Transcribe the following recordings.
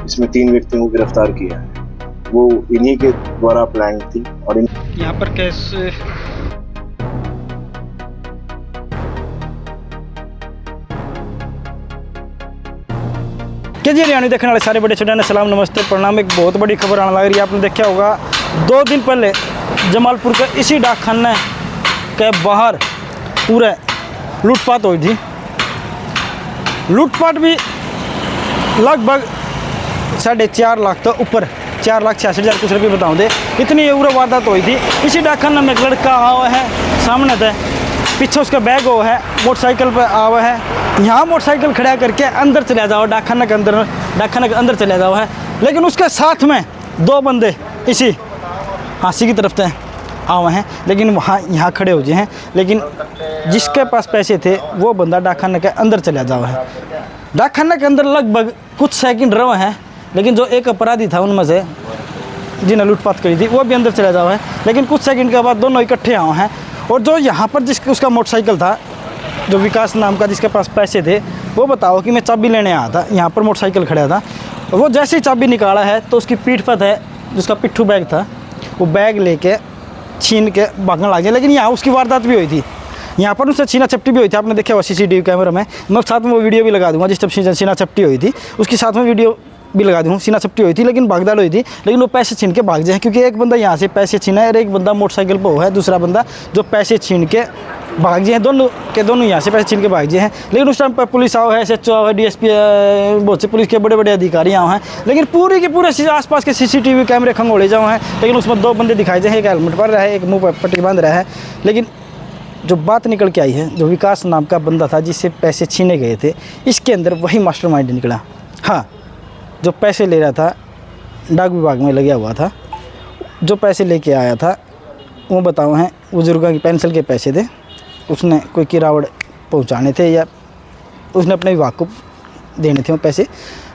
इसमें 3 व्यक्तियों को गिरफ्तार किया है। वो इन्हीं के द्वारा प्लान थी और यहाँ पर कैसे जी हरियाणा देखने वाले सारे बड़े छोटे ने सलाम नमस्ते प्रणाम। एक बहुत बड़ी खबर आने लग रही है। आपने देखा होगा 2 दिन पहले जमालपुर के इसी डाकखाने के बाहर पूरे लूटपाट हुई थी। लूटपाट भी लगभग 4.5 लाख तो ऊपर 4,66,000 कुछ रुपये बताऊँ दे, इतनी उग्र वारदात हुई थी। इसी डाकखाने में एक लड़का आया हुआ है सामने थे, पीछे उसका बैग हुआ है, मोटरसाइकिल पर आया हुआ है। यहाँ मोटरसाइकिल खड़ा करके अंदर चला जाओ, डाकखाने के अंदर चला जाओ है। लेकिन उसके साथ में 2 बंदे इसी हांसी की तरफ से आए हुए हैं, लेकिन वहाँ यहाँ खड़े हो गए हैं। लेकिन जिसके पास पैसे थे वो बंदा डाकखाने के अंदर चला जाओ है। डाकखाने के अंदर लगभग कुछ सेकंड रहे हैं, लेकिन जो एक अपराधी था उनमें से जिन्हें लूटपाट करी थी वो भी अंदर चला जाओ है। लेकिन कुछ सेकंड के बाद दोनों इकट्ठे आए हैं। और जो यहाँ पर उसका मोटरसाइकिल था, जो विकास नाम का जिसके पास पैसे थे, वो बताओ कि मैं चाबी लेने आया था, यहाँ पर मोटरसाइकिल खड़ा था। वो जैसे ही चाबी निकाला है तो उसकी पीठ पर है जिसका पिट्ठू बैग था, वो बैग लेके छीन के भागने लगे। लेकिन यहाँ उसकी वारदात भी हुई थी, यहाँ पर उससे छीना चपटी भी हुई थी। आपने देखा हुआ CCTV कैमरा में, मैं साथ में वो वीडियो भी लगा दूंगा। जिस जब छीना चपटी हुई थी उसकी साथ में वीडियो भी लगा दूँ। सीना चपटी हुई थी लेकिन भागदौड़ हुई थी, लेकिन वो पैसे छीन के भाग जाए, क्योंकि एक बंदा यहाँ से पैसे छीना है और एक बंदा मोटरसाइकिल पर है, दूसरा बंदा जो पैसे छीन के भाग जाए। दोनों यहाँ से पैसे छीन के भाग जाए हैं। लेकिन उस टाइम पर पुलिस आओ है, SHO आओ है, DSP, बहुत से पुलिस के बड़े बड़े अधिकारी आओ हैं। लेकिन पूरी के पूरे आसपास के CCTV कैमरे खंगोले जाओ हैं। लेकिन उसमें 2 बंदे दिखाई जाए, एक हेलमेट पर रहा है, एक मुँह पर पट्टी बांध रहा है। लेकिन जो बात निकल के आई है, जो विकास नाम का बंदा था जिससे पैसे छीने गए थे, इसके अंदर वही मास्टरमाइंड निकला। हाँ, जो पैसे ले रहा था डाक विभाग में लगा हुआ था, जो पैसे लेके आया था वो बताओ हैं बुजुर्गों की पेंशन के पैसे थे, उसने कोई किरावड़ पहुंचाने थे या उसने अपने विभाग को देने थे वो पैसे।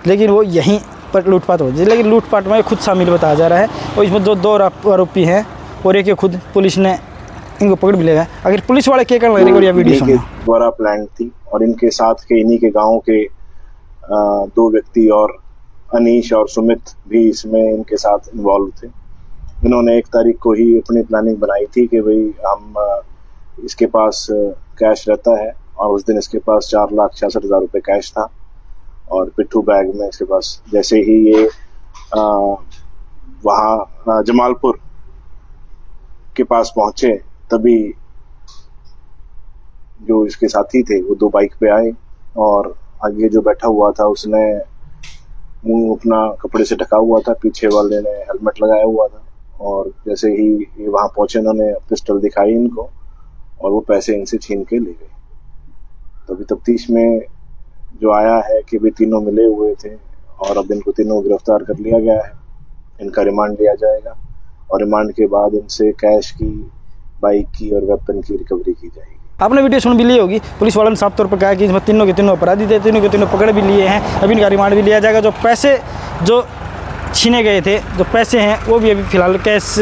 लेकिन वो यहीं पर लूटपाट हो जाए। लेकिन लूटपाट में खुद शामिल बताया जा रहा है। और इसमें जो 2 आरोपी हैं और एक खुद पुलिस ने इनको पकड़ भी लेगा। अगर पुलिस वाले क्या करने लगे या वीडियो के द्वारा प्लान थी और इनके साथ के इन्हीं के गाँव के 2 व्यक्ति और अनीश और सुमित भी इसमें इनके साथ इन्वॉल्व थे। इन्होंने 1 तारीख को ही अपनी प्लानिंग बनाई थी कि भाई हम इसके पास कैश रहता है, और उस दिन इसके पास 4,66,000 रुपये कैश था और पिट्ठू बैग में इसके पास। जैसे ही ये वहाँ जमालपुर के पास पहुंचे तभी जो इसके साथी थे वो 2 बाइक पे आए और आगे जो बैठा हुआ था उसने मुंह अपना कपड़े से ढका हुआ था, पीछे वाले ने हेलमेट लगाया हुआ था। और जैसे ही ये वहां पहुंचे इन्होंने पिस्टल दिखाई इनको और वो पैसे इनसे छीन के ले गए। तो अभी तफ्तीश में जो आया है कि भी तीनों मिले हुए थे और अब इनको तीनों गिरफ्तार कर लिया गया है। इनका रिमांड लिया जाएगा और रिमांड के बाद इनसे कैश की, बाइक की और वेपन की रिकवरी की जाएगी। आपने वीडियो सुन भी ली होगी। पुलिस वालों ने साफ तौर पर कहा कि इसमें तीनों के तीनों अपराधी थे, तीनों के तीनों पकड़ भी लिए हैं। अभी इनका रिमांड भी लिया जाएगा। जो पैसे जो छीने गए थे, जो पैसे हैं वो भी अभी फिलहाल कैश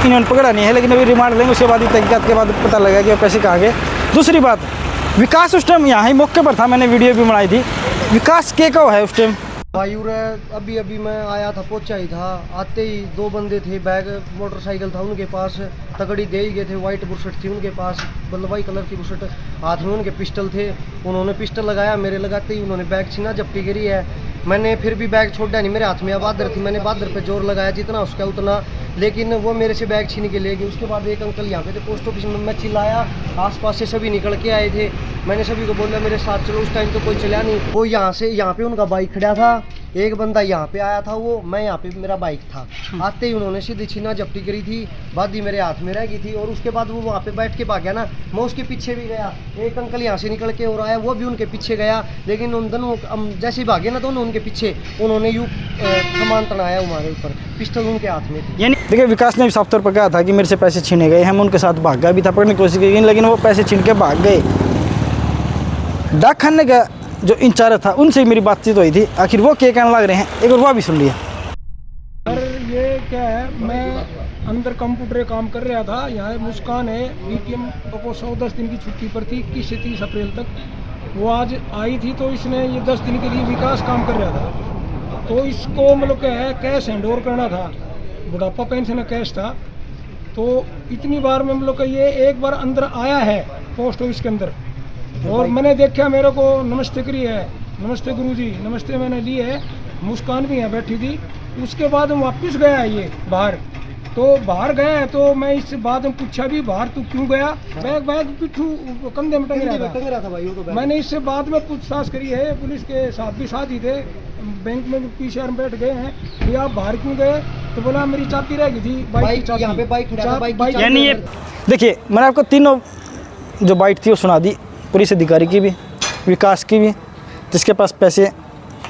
इन्होंने पकड़ा नहीं है, लेकिन अभी रिमांड लेंगे। उसके बाद तहकीकात के बाद पता लगा कि वो पैसे कहाँ गए। दूसरी बात, विकास उस टाइम यहाँ ही मौके पर था, मैंने वीडियो भी बनाई थी। विकास के का है उस टाइम वायु अभी मैं आया था, पहुंचा ही था। आते ही 2 बंदे थे, बैग मोटरसाइकिल था उनके पास, तगड़ी दे ही गए थे। वाइट बुशर्ट थी उनके पास, बल्लवाई कलर की बुशर्ट, हाथ में उनके पिस्टल थे। उन्होंने पिस्टल लगाया, मेरे लगाते ही उन्होंने बैग छीना, जब्ती गिरी है। मैंने फिर भी बैग छोड़ा नहीं, मेरे हाथ में बादर थी, मैंने बादर पे जोर लगाया जितना उसका उतना, लेकिन वो मेरे से बैग छीन के ले गए। उसके बाद एक अंकल यहाँ पे थे पोस्ट ऑफिस में, मैं चिल्लाया, आसपास से सभी निकल के आए थे। मैंने सभी को बोला मेरे साथ चलो। उस टाइम तो कोई चला नहीं। वो यहाँ पे उनका बाइक खड़ा था, एक बंदा यहाँ पे आया था, वो मैं यहाँ पे मेरा बाइक था। आते ही उन्होंने सीधी छीना झपटी करी थी, बादी मेरे हाथ में रह गई थी। और उसके बाद वो वहाँ पे बैठ के भाग गया ना, मैं उसके पीछे भी गया। एक अंकल यहाँ से निकल के और आया, वो भी उनके पीछे गया। लेकिन उन दोनों जैसे ही भागे ना दोनों उनके पीछे, उन्होंने यूँ सामान तनाया हमारे ऊपर, पिस्टल उनके हाथ में थी। देखिए, विकास ने भी साफ तौर पर कहा था कि मेरे से पैसे छीने गए, हम उनके साथ भाग गया भी था, पकड़ने की कोशिश की, लेकिन वो पैसे छीन के भाग गए। डाकखाने का जो इंचार्ज था उनसे मेरी बातचीत हुई थी, आखिर वो क्या कहने लग रहे हैं एक बार वो भी सुन लिया। सर ये क्या है, मैं अंदर कंप्यूटर काम कर रहा था। यहाँ मुस्कान है, BPM को 110 दिन की छुट्टी पर थी, 21 से 30 अप्रैल तक। वो आज आई थी तो इसने ये 10 दिन के लिए विकास काम कर रहा था, तो इसको मतलब क्या है कैश हैंड ओवर करना था, बुढ़ापा पेंशन कैश था। तो इतनी बार में मतलब ये एक बार अंदर आया है पोस्ट ऑफिस के अंदर, और मैंने देखा, मेरे को नमस्ते करी है, नमस्ते गुरुजी, नमस्ते मैंने ली है, मुस्कान भी यहाँ बैठी थी। उसके बाद हम वापस गया है ये बाहर, तो बाहर गया है तो मैं इससे बाद में पूछा भी बाहर तू क्यों गया, बैग बैग पिट्ठू कंधे में टंग रहा था भाई वो तो मैंने इससे बाद में पूछताछ करी है, पुलिस के साथ भी साथ ही थे, बैंक में पीछे में बैठ गए हैं, भैया आप बाहर क्यों गए, तो बोला मेरी चाबी रह गई थी, बाइक की यहाँ पे बाइक खड़ा था, बाइक की यानी ये देखिए, मैंने आपको तीनों जो बाइट थी वो सुना दी, पुलिस अधिकारी की भी, विकास की भी, जिसके पास पैसे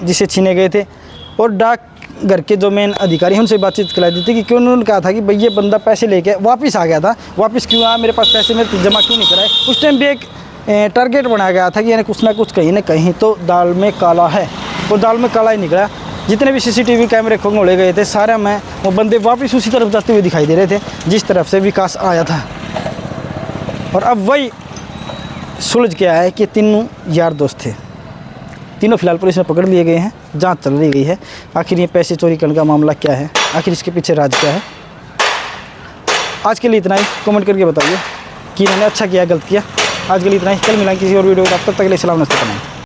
जिसे छीने गए थे, और डाक घर के जो मेन अधिकारी हैं उनसे बातचीत कराई दी थी कि क्यों, उन्होंने कहा था कि भाई ये बंदा पैसे लेके वापस आ गया था, वापस क्यों आया, मेरे पास पैसे मेरे जमा क्यों नहीं कराए। उस टाइम भी एक टारगेट बनाया गया था कि यानी कुछ ना कुछ कहीं ना कहीं तो दाल में काला है, वो दाल में काला ही निकला। जितने भी CCTV कैमरे खंगोले गए थे सारे में वो बंदे वापस उसी तरफ जाते हुए दिखाई दे रहे थे जिस तरफ से विकास आया था। और अब वही सुलझ के आया है कि तीनों यार दोस्त थे, तीनों फिलहाल पुलिस में पकड़ लिए गए हैं, जांच चल रही गई है। आखिर ये पैसे चोरी करने का मामला क्या है, आखिर इसके पीछे राज क्या है। आज के लिए इतना ही, कमेंट करके बताइए कि इन्होंने अच्छा किया गलत किया। आज के लिए इतना ही, कल मिलाएंगे किसी और वीडियो को, तब तक के लिए सलाम नमस्ते।